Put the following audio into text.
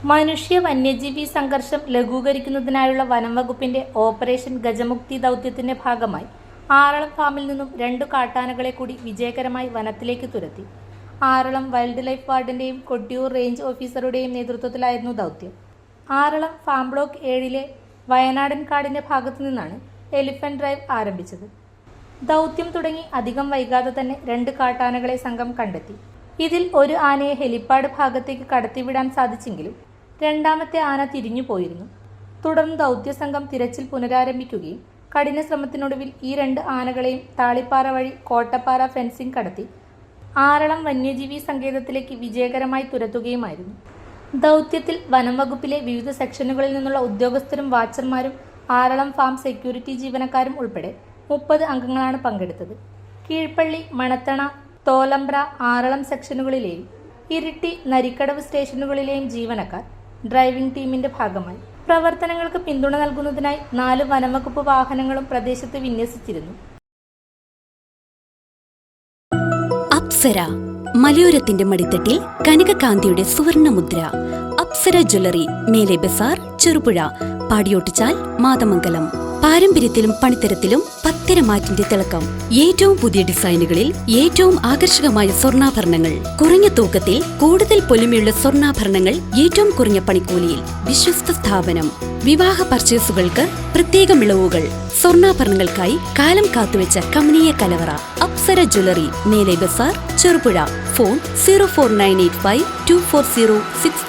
മനുഷ്യ വന്യജീവി സംഘർഷം ലഘൂകരിക്കുന്നതിനായുള്ള വനം വകുപ്പിന്റെ ഓപ്പറേഷൻ ഗജമുക്തി ദൗത്യത്തിന്റെ ഭാഗമായി ആറളം ഫാമിൽ നിന്നും 2 കാട്ടാനകളെ കൂടി വിജയകരമായി വനത്തിലേക്ക് തുരത്തി. ആറളം വൈൽഡ് ലൈഫ് വാർഡന്റെയും കൊട്ടിയൂർ റേഞ്ച് ഓഫീസറുടെയും നേതൃത്വത്തിലായിരുന്നു ദൗത്യം. ആറളം ഫാം ബ്ലോക്ക് 7-ലെ വയനാടൻ കാടിന്റെ ഭാഗത്തു നിന്നാണ് എലിഫന്റ് ഡ്രൈവ് ആരംഭിച്ചത്. ദൗത്യം തുടങ്ങി അധികം വൈകാതെ തന്നെ 2 കാട്ടാനകളെ സംഘം കണ്ടെത്തി. ഇതിൽ ഒരു ആനയെ ഹെലിപ്പാഡ് ഭാഗത്തേക്ക് കടത്തിവിടാൻ സാധിച്ചെങ്കിലും രണ്ടാമത്തെ ആന തിരിഞ്ഞു പോയിരുന്നു. തുടർന്ന് ദൗത്യസംഘം തിരച്ചിൽ പുനരാരംഭിക്കുകയും കഠിന ശ്രമത്തിനൊടുവിൽ ഈ 2 ആനകളെയും താളിപ്പാറ വഴി കോട്ടപ്പാറ ഫെൻസിംഗ് കടത്തി ആറളം വന്യജീവി സങ്കേതത്തിലേക്ക് വിജയകരമായി തുരത്തുകയുമായിരുന്നു. ദൗത്യത്തിൽ വനം വകുപ്പിലെ വിവിധ സെക്ഷനുകളിൽ നിന്നുള്ള ഉദ്യോഗസ്ഥരും വാച്ചർമാരും ആറളം ഫാം സെക്യൂരിറ്റി ജീവനക്കാരും ഉൾപ്പെടെ 30 അംഗങ്ങളാണ് പങ്കെടുത്തത്. കീഴ്പള്ളി, മണത്തണ, തോലമ്പ്ര, ആറളം സെക്ഷനുകളിലെയും ഇരിട്ടി, നരിക്കടവ് സ്റ്റേഷനുകളിലെയും ജീവനക്കാർ ഡ്രൈവിംഗ് ടീമിന്റെ ഭാഗമായി. പ്രവർത്തനങ്ങൾക്ക് പിന്തുണ നൽകുന്നതിനായി 4 വനംവകുപ്പ് വാഹനങ്ങളും പ്രദേശത്ത് വിന്യസിച്ചിരുന്നു. അപ്സര മലയോരത്തിന്റെ മടിത്തട്ടിൽ കനകകാന്തിയുടെ സുവർണമുദ്ര. അപ്സര ജ്വല്ലറി, മേലെ ബസാർ, ചെറുപുഴ, പാടിയോട്ടിച്ചാൽ, മാതമംഗലം. പാരമ്പര്യത്തിലും പണിത്തരത്തിലും പത്തരമാറ്റിന്റെ തിളക്കം. ഏറ്റവും പുതിയ ഡിസൈനുകളിൽ ഏറ്റവും ആകർഷകമായ സ്വർണ്ണാഭരണങ്ങൾ. കുറഞ്ഞ തൂക്കത്തിൽ കൂടുതൽ പൊലിമയുള്ള സ്വർണ്ണാഭരണങ്ങൾ ഏറ്റവും കുറഞ്ഞ പണിക്കൂലിയിൽ. വിശ്വസ്ത സ്ഥാപനം. വിവാഹ പർച്ചേസുകൾക്ക് പ്രത്യേക ഇളവുകൾ. സ്വർണ്ണാഭരണങ്ങൾക്കായി കാലം കാത്തുവെച്ച കമനീയ കലവറ. അപ്സര ജ്വല്ലറി, മേലെ ബസാർ, ചെറുപുഴ. ഫോൺ 04985 240 6